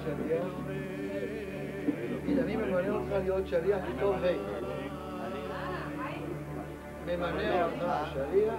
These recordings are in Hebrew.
שליח. תגיד, אני ממנה אותך להיות שליח בתור ה'. ממנה אותך שליח.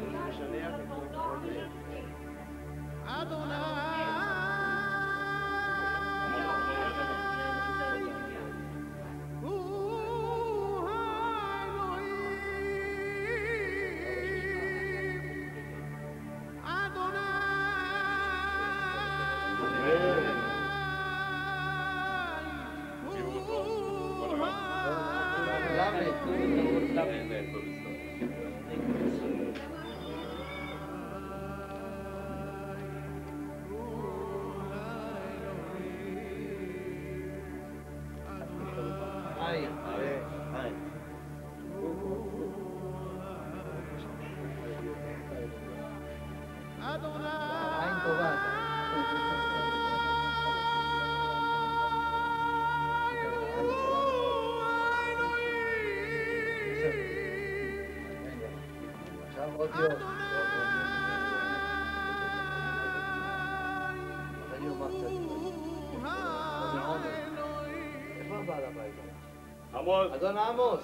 עמוס. אדון עמוס.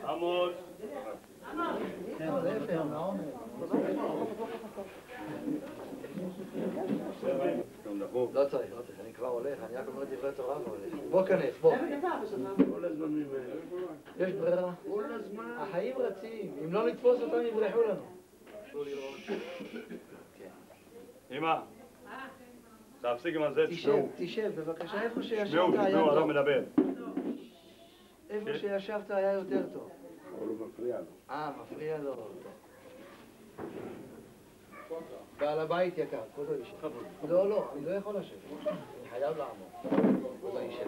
עמוס. ספר, נעומר. לא צריך, אני כבר הולך, אני רק אומר דברי תורה והולך. בוא כנס, בוא. יש ברירה? החיים רצים, אם לא נתפוס אותם יברחו לנו. אמא, תפסיק עם זה, תשמעו. תשב, בבקשה, איפה שישבת תשמעו, היה תשמעו, טוב. אדם מדבר. איפה שישבת היה יותר טוב. אבל הוא מפריע לו. מפריע לו. בעל הבית יקר, כבודו יישב. לא, אני לא יכול לשבת. אני חייב לעמוד. כבודו יישב.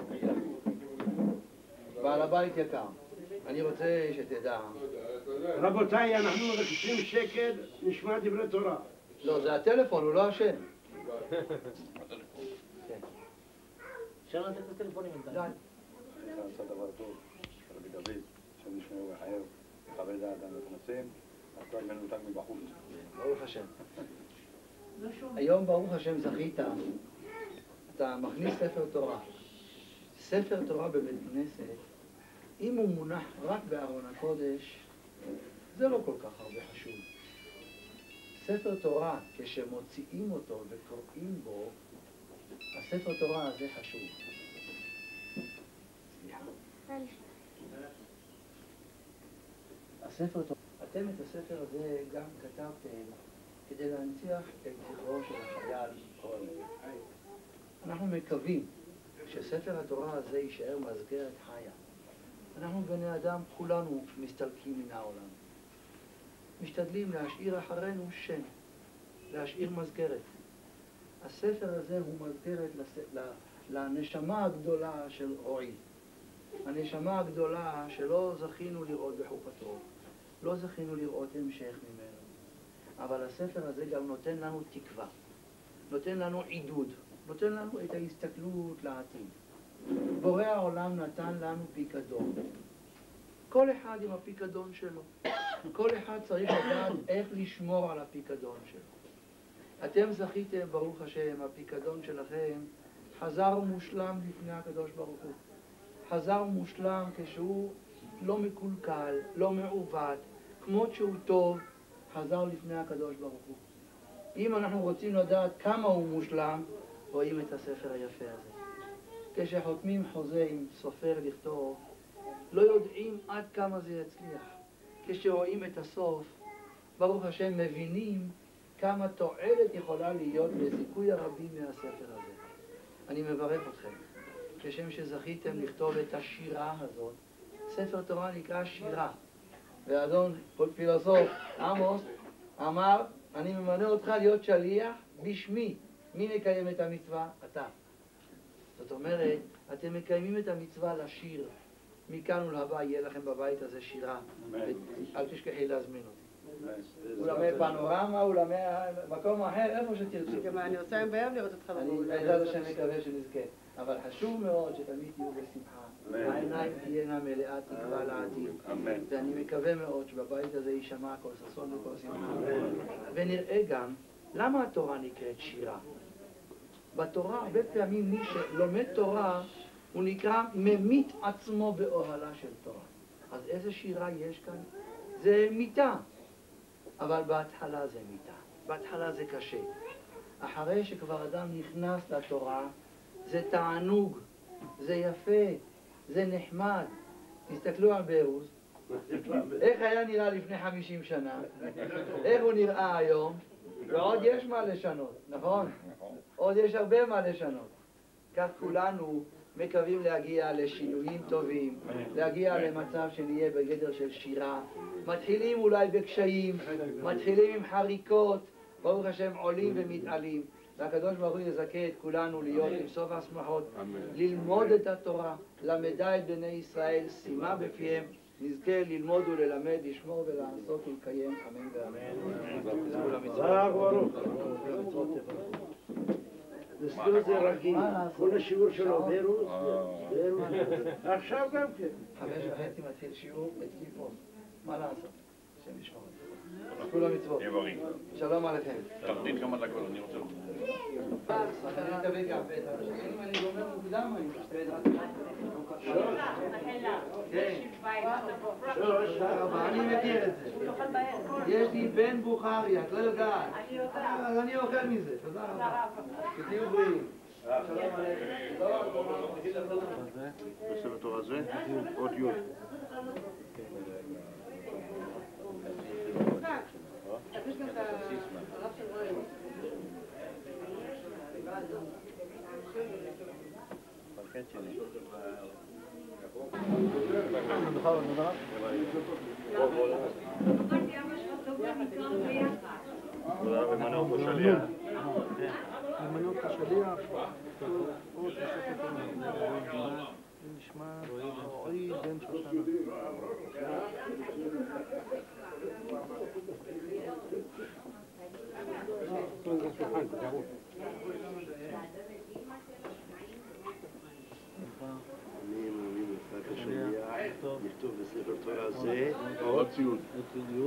בעל הבית יקר, אני רוצה שתדע. רבותיי, אנחנו מבקשים שקט, נשמע דברי תורה. לא, זה הטלפון, הוא לא אשם. אפשר לתת את הטלפונים בינתיים. די. עשה דבר טוב, רבי דוד, שם נשמעו וחייב, לכבד האדם וכנסים, הכל מנותק מבחוץ. ברוך השם. היום ברוך השם זכית, אתה מכניס ספר תורה. ספר תורה בבית כנסת, אם הוא מונח רק בארון הקודש, זה לא כל כך הרבה חשוב. ספר תורה, כשמוציאים אותו וקוראים בו, הספר תורה הזה חשוב. סליחה. הספר תורה, אתם את הספר הזה גם כתבתם כדי להנציח את זכרו של החייל קורן. אנחנו מקווים שספר התורה הזה יישאר מזכרת חיה. אנחנו בני אדם כולנו מסתלקים מן העולם. משתדלים להשאיר אחרינו שם, להשאיר מזכרת. הספר הזה הוא מזכרת לנשמה הגדולה של רועי. הנשמה הגדולה שלא זכינו לראות בחופתו, לא זכינו לראות המשך ממנו. אבל הספר הזה גם נותן לנו תקווה, נותן לנו עידוד, נותן לנו את ההסתכלות לעתיד. בורא העולם נתן לנו פיקדון. כל אחד עם הפיקדון שלו. כל אחד צריך לדעת איך לשמור על הפיקדון שלו. אתם זכיתם, ברוך השם, הפיקדון שלכם חזר מושלם לפני הקדוש ברוך הוא. חזר מושלם כשהוא לא מקולקל, לא מעוות, כמות שהוא טוב, חזר לפני הקדוש ברוך הוא. אם אנחנו רוצים לדעת כמה הוא מושלם, רואים את הספר היפה הזה. כשחותמים חוזה עם סופר לכתוב, לא יודעים עד כמה זה יצליח. כשרואים את הסוף, ברוך השם מבינים כמה תועלת יכולה להיות לזיכוי הרבים מהספר הזה. אני מברך אתכם. כשם שזכיתם לכתוב את השירה הזאת, ספר תורה נקרא שירה. ואדון פילוסוף עמוס אמר, אני ממנה אותך להיות שליח בשמי. מי מקיים את המצווה? אתה. זאת אומרת, אתם מקיימים את המצווה לשיר. מכאן ולהבא יהיה לכם בבית הזה שירה. אל תשכחי להזמין אותי. אולמי פנורמה, אולמי מקום אחר, איפה שתרצו. גם אני רוצה היום ביום לראות אותך בבית. אני בעזרת השם מקווה שנזכה. אבל חשוב מאוד שתמיד תהיו בשמחה. העיניים תהיינה מלאה תקווה לעתיד. ואני מקווה מאוד שבבית הזה יישמע כל ששון וכל שמחה. ונראה גם למה התורה נקראת שירה. בתורה הרבה פעמים מי שלומד תורה הוא נקרא ממית עצמו באוהלה של תורה. אז איזה שירה יש כאן? זה מיתה, אבל בהתחלה זה מיתה, בהתחלה זה קשה. אחרי שכבר אדם נכנס לתורה זה תענוג, זה יפה, זה נחמד. תסתכלו על ברוז, איך היה נראה לפני 50 שנה, איך הוא נראה היום, ועוד יש מה לשנות, נכון? עוד יש הרבה מה לשנות. כך כולנו מקווים להגיע לשינויים טובים, להגיע למצב שנהיה בגדר של שירה. מתחילים אולי בקשיים, מתחילים עם חריקות, ברוך השם עולים ומתעלים. והקדוש ברוך הוא יזכה את כולנו להיות עם סוף השמחות, ללמוד את התורה, למדה את בני ישראל, שימה בפיהם, נזכה ללמוד וללמד, לשמור ולעשות ולקיים, אמן ואמן. זה סטור זה רגיל, כל השיעור שלו ברוס, עכשיו גם כן. 5:30 מתחיל שיעור בתקיפות, מה לעשות? השם ישמור את זה. כל המצוות. שלום עליכם. תחתית כמה דקות, אני רוצה אני מקווה גם, אם אני גומר מוקדם, אני בעזרת אני מכיר את זה. יש לי בן בוכרי, את לא יודעת. אז אני אוכל מזה, תודה רבה. שתהיו בריאים. שלום עליכם. בספר תורה זה? עוד י' יש גם את הרב של רועי. ומנעו פה שליח. ומנעו פה שליח. עוד נשמע רועי בן שושנה. אני מאמין בפרט השליח, נכתוב בספר תורה זה, עוד ציון. עוד י'.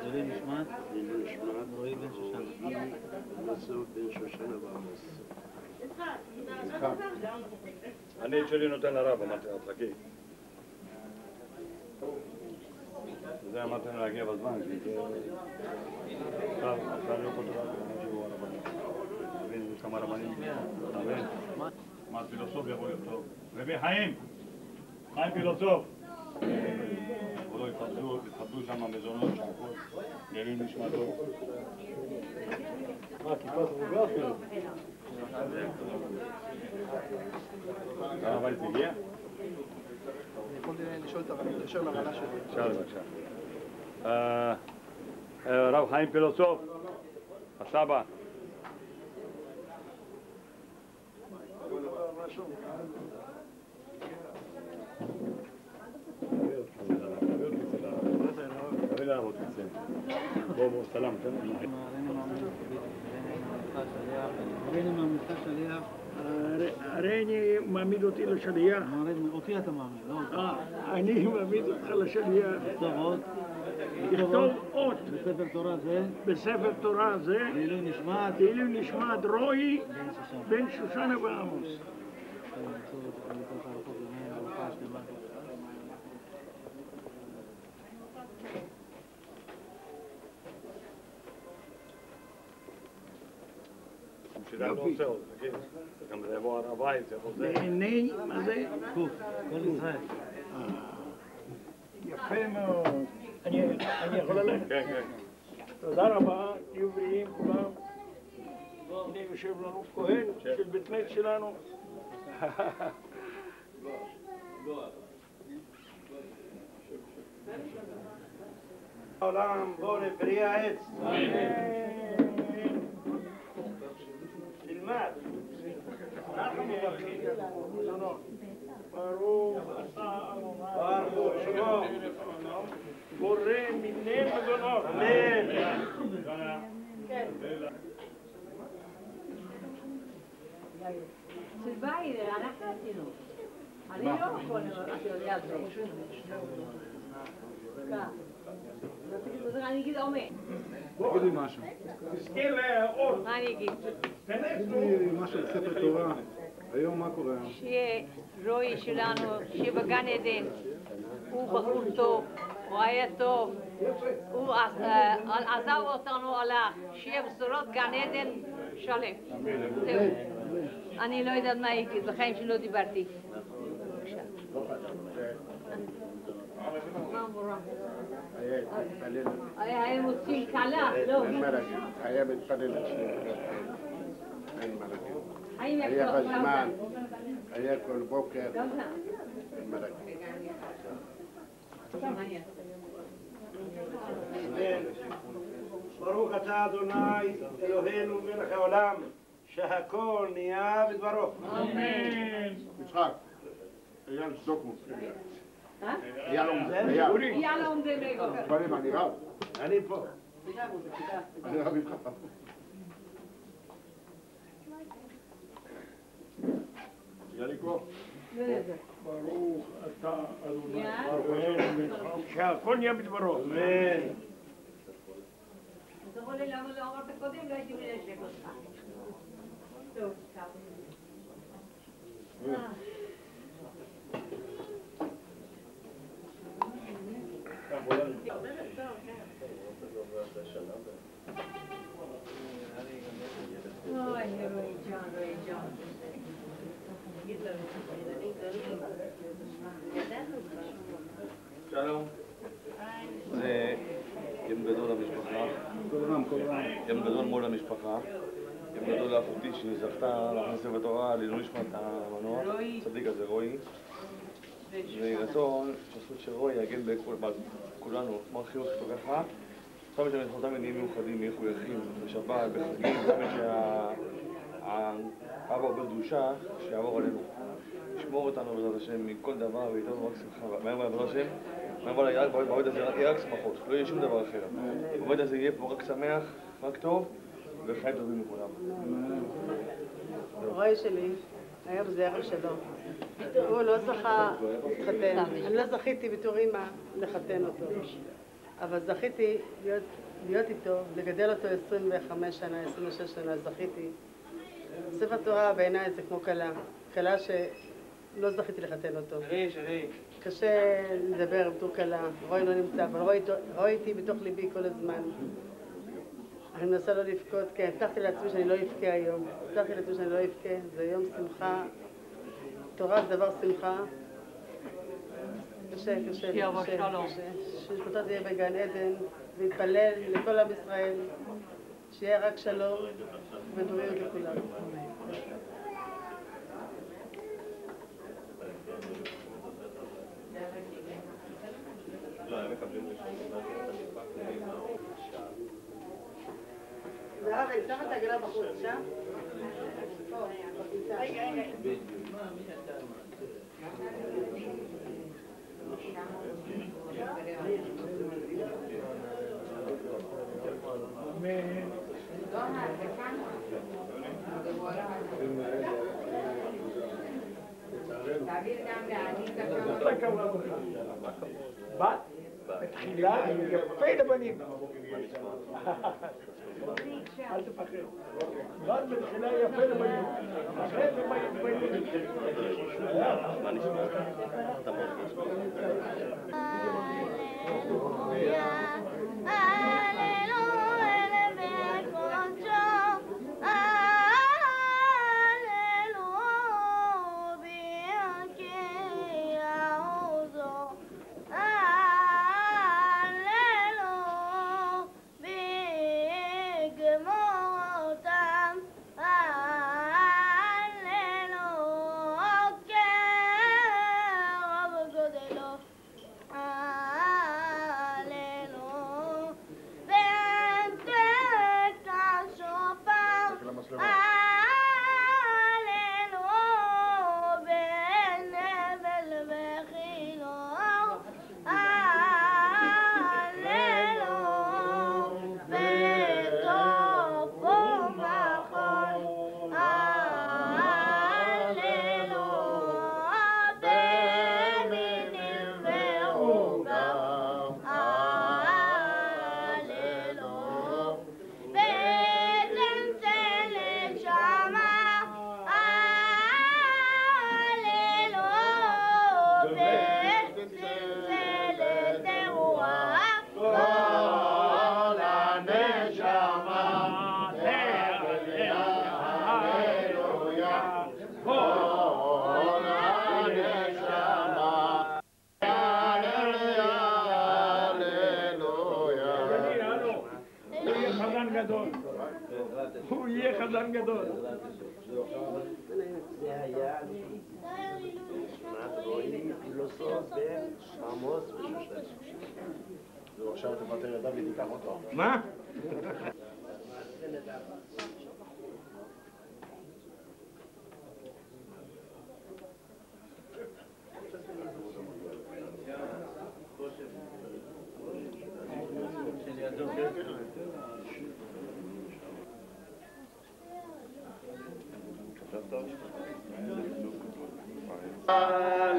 לעילוי נשמת. רועי בן שושנה ועמוס. אני את שלי נותן לרב, אמרתי לה, תחכי. זה אמרתי לה להגיע בזמן, עכשיו אני לא כותב רק אמרתי שהוא הרבנים. תבין, יש כמה רבנים, תבין? מה פילוסוף יכול להיות טוב? רבי חיים פילוסוף. או לא יפחדו שם המזונות שם הכל, לעילוי נשמתו. כיפה סרוגה אפילו. הרב הייתי הגיע? אני יכול לשאול את הרב, להתקשר לרעלה שלו. שאל בבקשה. רב חיים פילוסוף, הסבא. בוא, סלאם, תן לי. הרי אני מעמיד אותי לשליח. אותי אתה מאמין, לא? אני מעמיד אותך לשליח. טוב עוד. לכתוב אות. בספר תורה זה? בספר תורה זה. לעילוי נשמת רועי בן שושנה ועמוס. גם זה יבוא על הבית, זה יבוא זה. בעיני, מה זה? כל ישראל. יפה מאוד. אני יכול ללכת? כן, כן. תודה רבה, תהיו בריאים כולם. הנה יושב לנו כהן של בית כנסת שלנו. העולם בוא לפרי העץ. תלמד. אנחנו מברכים. ברוך שמו. בורא מיני מזונות. אמן. של בית, אנחנו עשינו. אני לא יכול, אתה יודע, זה. אני אגיד עומד. תגידי משהו. מה אני אגיד? תגידי משהו על ספר תורה. היום מה קורה? שיהיה רועי שלנו, שיהיה בגן עדן. הוא בחור טוב, הוא היה טוב, הוא עזב אותנו, הלך. שיהיה בשורות גן עדן שלם. זהו. אני לא יודעת מה יגיד, בחיים שלא דיברתי. היה מוצאים קלה, לא. היה מתפלל אין מה להגיד. היה בזמן, היה כל בוקר. אין מה להגיד. ברוך אתה אדוני אלוהינו מלך העולם שהכל נהיה בדברו. אמן. יצחק, אייל סדוקמוס. יאללה עומדים רגע. דברים, אני רב. אני פה. אני רב איתך. יליקו. ברוך אתה אדוני. שהכל נהיה בדברו. אמן. אתה יכול לי למה לא אמרת קודם? לא הייתי מנשק אותך. טוב, טוב. אוי, רועי ג'ון. שלום. זה יום גדול למשפחה. יום גדול מול המשפחה. יום גדול לאחותי שזכתה להכניס ספר תורה לעילוי נשמת המנוח, צדיק הזה רועי. ורצון שהזכות של רועי יגן בכולנו, כמו החיוך שלו ככה. עכשיו יש לנו אותם עניינים מיוחדים, מחויכים, בשבת, בחגים, באמת שהאבא עובר קדושה, שיעבור עלינו. ישמור אותנו בעזרת השם מכל דבר וייתן לנו רק שמחה. מהר בעזרת השם, בעבוד הזה יהיה רק שמחות, לא יהיה שום דבר אחר. בעבוד הזה יהיה פה רק שמח, רק טוב, וחיים טובים לכולם. רועי שלי היה בזרע שלו. הוא לא זכה להתחתן. אני לא זכיתי בתור אמא לחתן אותו. אבל זכיתי להיות איתו, לגדל אותו 25 שנה, 26 שנה, זכיתי. ספר תורה בעיניי זה כמו כלה. כלה שלא זכיתי לחתן אותו. קשה לדבר בתור כלה, רועי לא נמצא, אבל רועי איתי בתוך ליבי כל הזמן. אני מנסה לא לבכות, כי הבטחתי לעצמי שאני לא אבכה היום. הבטחתי לעצמי שאני לא אבכה, זה יום שמחה. תורה זה דבר שמחה. קשה. שמשפטו תהיה בגן עדן, להתפלל לכל עם ישראל, שיהיה רק שלום ובריאות לכולם. זהב, אני אפתח את העגלה בחוץ, שם? רגע. בת? בתחילה יפה לבנים. אל תפחד. בת בתחילה יפה לבנים. אחרי זה בנים. מה נשמע? חתן גדול. זה היה שנת רועי פילוסוף בעמוס ושושן. זהו, עכשיו תוותר את דוד, ייקח אותו. מה?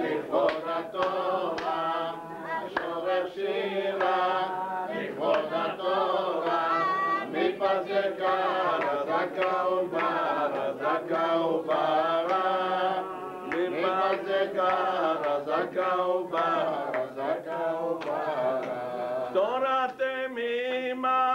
לכבוד התורה, השורר שירה, לכבוד התורה, מתפזר רזקה וברה, רזקה וברה, מתפזר רזקה וברה, רזקה וברה, תורה תמימה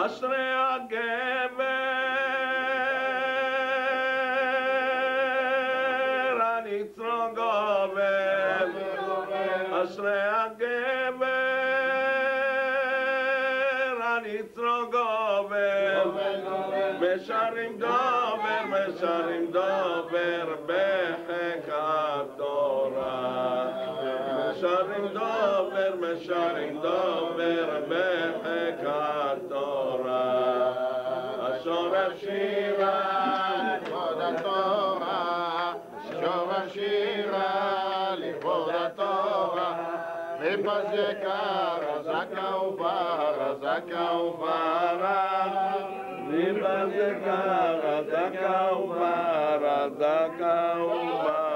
אשרי הגבר הנצרו גובר, אשרי הגבר הנצרו גובר, משרים דובר בחק התורה, משרים דובר בחק התורה, השורר שירה לכבוד התורה, השורר שירה לכבוד התורה, מפזקה רזקה וברה, רזקה וברה, מפזקה רזקה וברה, רזקה וברה.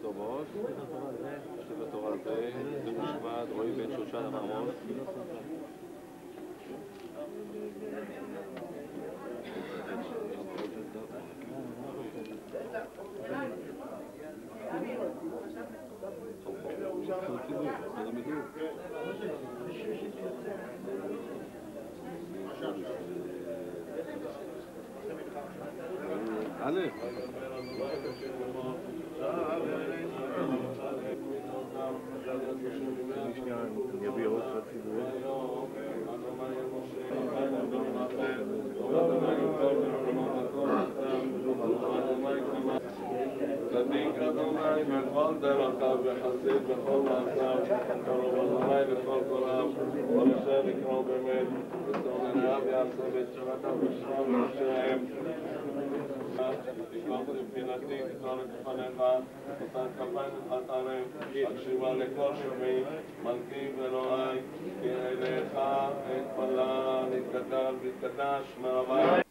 טובות, שבתורה זה נשמעת רועי בן שושן עמוס. א' אני אביא עוד חצי צדיק אדוני בכל דרכיו וחסיד בכל מעשיו, קרוב אדוני בכל קוליו, כל אשר יקראו באמת, ושונאיו יעשה בתשורתיו ושמם ושם. תקרוב לפינתי, תקרוב לפניך, נתן כפיים וחטארים, הקשיבה לכל שמי, מלכי ואלוהי, כי אליך אתפלל, נתגדל והתקדש מרבי.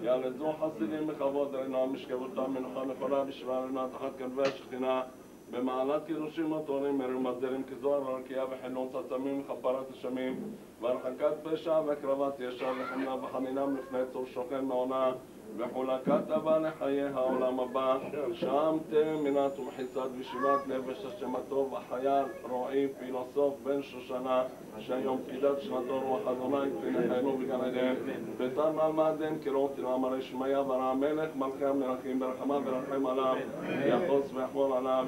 יעלזו חסידים בכבוד עלינו המשכבותם מנוחה נכונה בשביל עלינו תחת כנבי השכינה במעלת קידושים התורים מרומזרים כזוהר הרקיעה וחילון צצמים וכפרת השמים והרחקת פשע והקרבת ישר וחמנה וחנינם לפני צור שוכן מעונה וחולקת הבא לחיי העולם הבא שם תמינת ומחיצת ושיבת נפש השם הטוב החייל רועי פילוסוף בן שושנה שהיום פקידת שנתו רוח אדוני פנחנו בגן עדן ותר מעמדן קראות תרמרי שמיה ורע מלך מלכי המלכים ברחמה ורחם עליו יחוס ויחמול עליו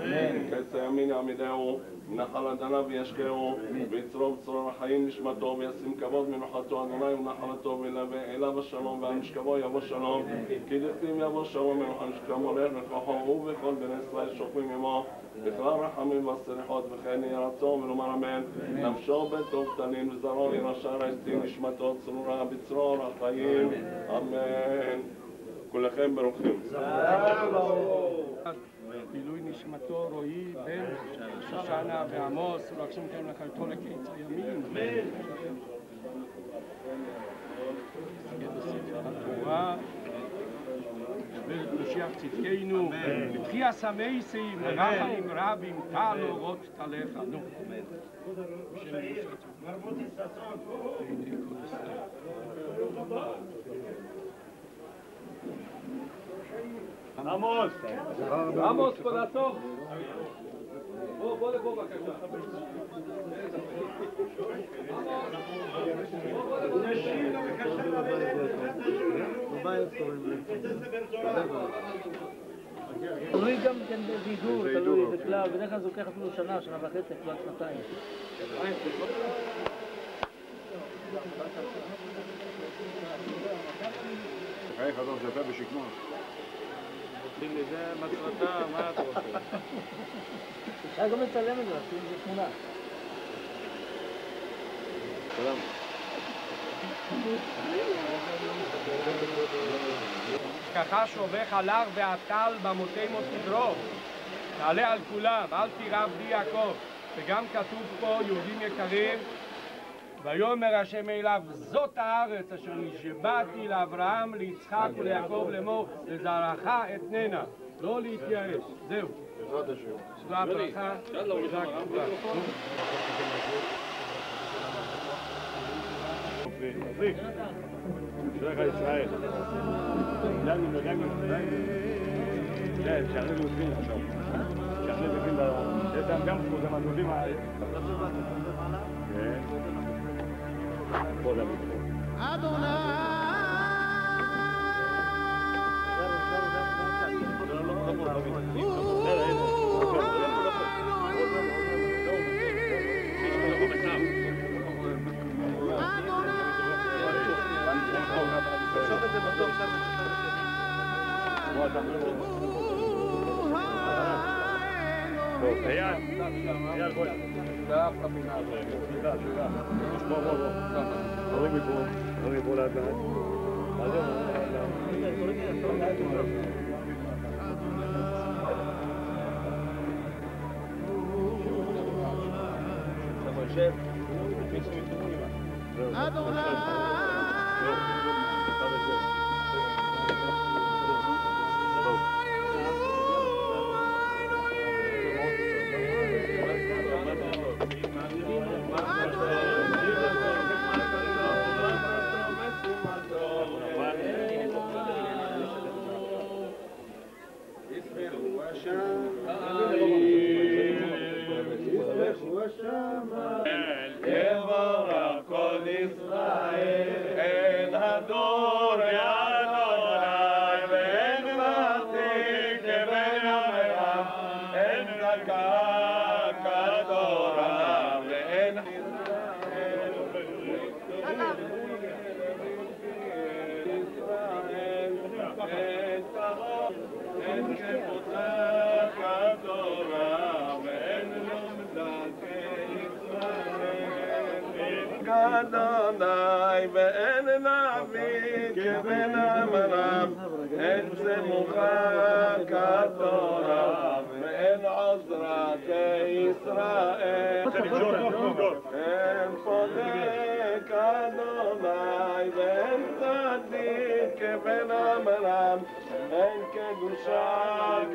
קץ הימין יעמידהו נחל אדניו וישקהו ויצרוב צרור החיים נשמתו וישים כבוד מנוחתו אדוני ונחלתו וילווה אליו השלום ועל משכבו יבוא שלום כי דכתיב יבוא שלום מנוחה נשכם הולך וכוחו ובכל בני ישראל שוכבים עמו בכלל רחמים והסליחות וכן יהי רצון ולומר אמן נפשו בטוב תנין וזרעו ירשע רעשתי נשמתו צרורה בצרור החיים אמן כולכם ברוכים בילוי נשמתו רועי בן שושנה ועמוס ולבשם כאן לחלטו לקיץ הימים התורה ולמשיח צדקנו בתחייה סמייסים רחמים רבים טל אורות תליך נו עמוס! עמוס, כל הטוב! בוא לפה בבקשה. נשים בבקשה תלוי גם כן בבידור, תלוי בכלל, בדרך כלל זה לוקח אפילו שנה, שנה וחצי, כבר שנתיים. חיי חזון שאתה בשקמה. זה מטרתה, מה אתה רוצה? אפשר גם לצלם את זה, לשים את זה תמונה. שלום. ככה שובך הלך ועטל במותי מות תדרוך, תעלה על כולם, אל תירא בני יעקב. וגם כתוב פה, יהודים יקרים, ויאמר השם אליו, זאת הארץ אשר נשבעתי לאברהם, ליצחק וליעקב לאמור, לזרעך אתננה. לא להתייאש. זהו. בעזרת השם. זו הברכה. מפריק. שלך ישראל. דנו. כן, שערי לוזים עכשיו. שערי לוזים יש להם גם זכות, הם הדודים האלה. כן. פה דוד. אייל, בואי. תפתח את הפינה הזאת. בוא. הורים מפה לאט לאט. אתה יושב? יבורך כל ישראל, אין הדור אדוני, ואין ותיק כבן אברהם, אין זקן כדורם, ואין ישראל, אין קרוב, אין כפותח כדורם, ואין אדוני ואין נביא כבן אברהם, אין צמוחה כתורה ואין עוזרה כישראל, אין פודק אדוני ואין צדיק כבן אברהם, אין קדושה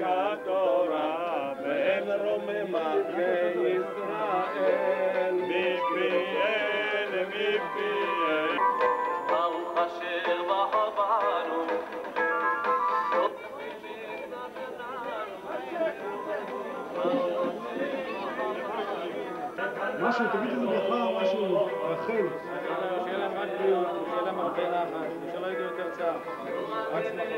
כתורה ואין רוממה כישראל. מפיהם ברוך אשר בחרנו משהו, תגיד לנו ברכה או משהו, רחל. שיהיה להם רק בריאות, שיהיה להם הרבה נחת, שלא ידעו יותר צער, רק שמחות.